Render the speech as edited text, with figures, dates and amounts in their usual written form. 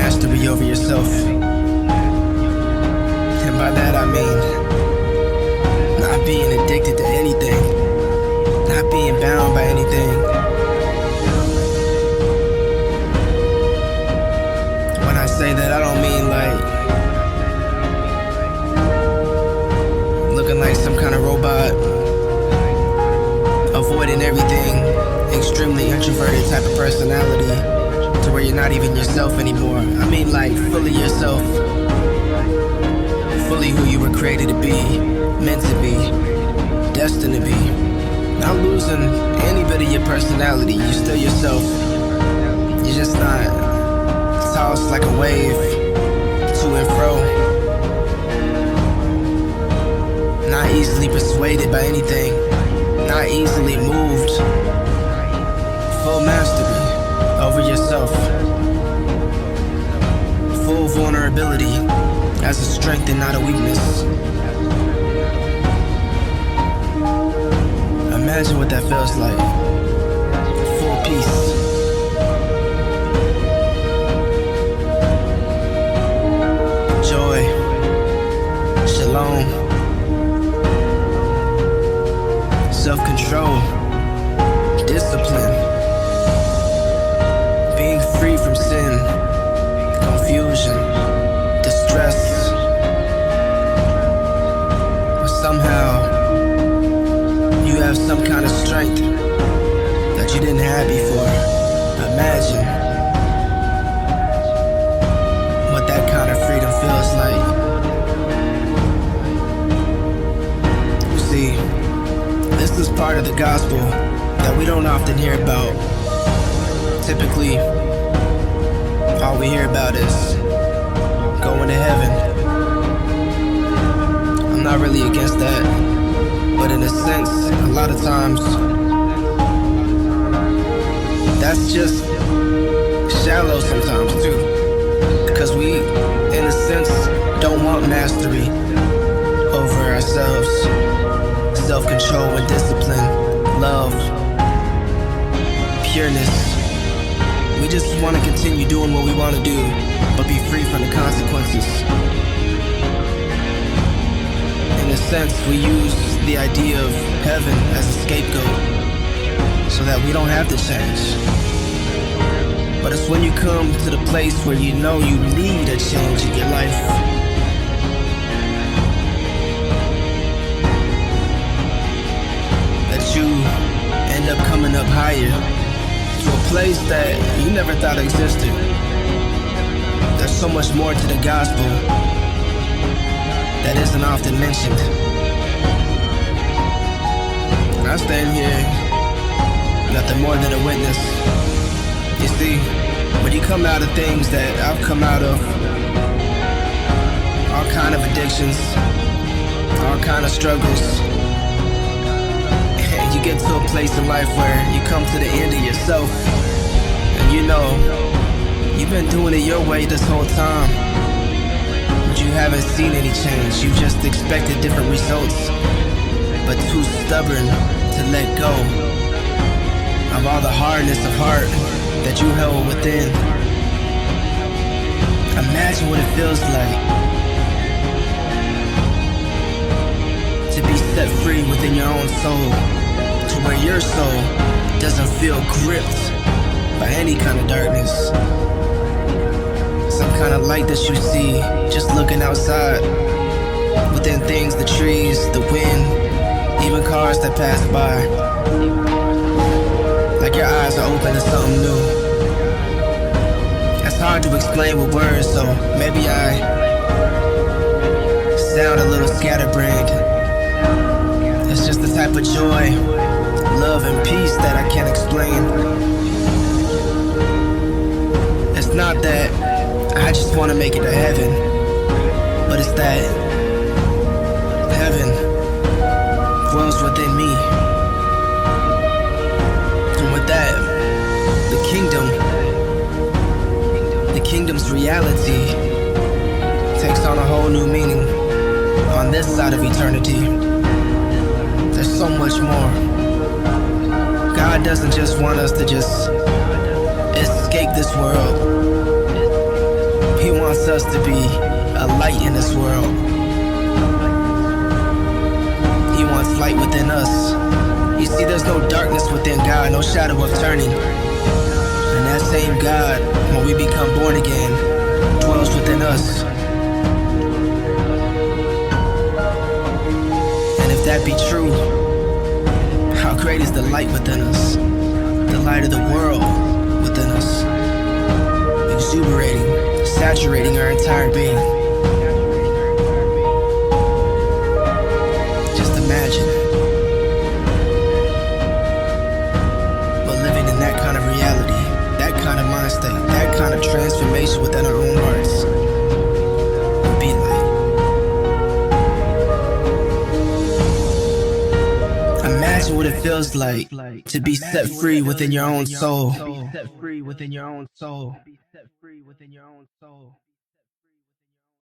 mastery over yourself. And by that I mean not being addicted to anything, not being bound by anything. When I say that, I don't mean like looking like some kind of robot, avoiding everything, extremely introverted type of personality to where you're not even yourself anymore. I mean like fully yourself, fully who you were created to be, meant to be, destined to be. Not losing any bit of your personality. You're still yourself. You're just not tossed like a wave to and fro, not easily persuaded by anything, not easily moved. Full mastery over yourself. Full vulnerability as a strength and not a weakness. Imagine what that feels like. Full peace. Joy. Shalom. Self-control. Discipline. Being free from sin. Confusion. Distress. But somehow you have some kind of strength that you didn't have before. Imagine what that kind of freedom feels like. You see, this is part of the gospel that we don't often hear about. Typically, all we hear about is going to heaven. I'm not really against that. But in a sense, a lot of times, that's just shallow sometimes too. Because we, in a sense, don't want mastery over ourselves. Self-control and discipline, love, pureness. We just want to continue doing what we want to do, but be free from the consequences. In a sense, we use the idea of heaven as a scapegoat so that we don't have to change. But it's when you come to the place where you know you need a change in your life that you end up coming up higher to a place that you never thought existed. There's so much more to the gospel that isn't often mentioned. I stand here, nothing more than a witness. You see, when you come out of things that I've come out of, all kind of addictions, all kind of struggles, and you get to a place in life where you come to the end of yourself, and you know, you've been doing it your way this whole time, but you haven't seen any change. You just expected different results, but too stubborn to let go of all the hardness of heart that you held within. Imagine what it feels like to be set free within your own soul, to where your soul doesn't feel gripped by any kind of darkness. Some kind of light that you see just looking outside, within things, the trees, the wind, even cars that pass by. Like your eyes are open to something new. It's hard to explain with words, so maybe I sound a little scatterbrained. It's just the type of joy, love, and peace that I can't explain. It's not that I just want to make it to heaven, but it's that heaven dwells within me. And with that, the kingdom's reality takes on a whole new meaning on this side of eternity. There's so much more. God doesn't just want us to just escape this world, wants us to be a light in this world. He wants light within us. You see, there's no darkness within God, no shadow of turning. And that same God, when we become born again, dwells within us. And if that be true, how great is the light within us? The light of the world within us, exuberating, saturating our entire being. Just imagine. But living in that kind of reality, that kind of mind state, that kind of transformation within our own hearts would be like. Imagine what it feels like to be set free within your own soul.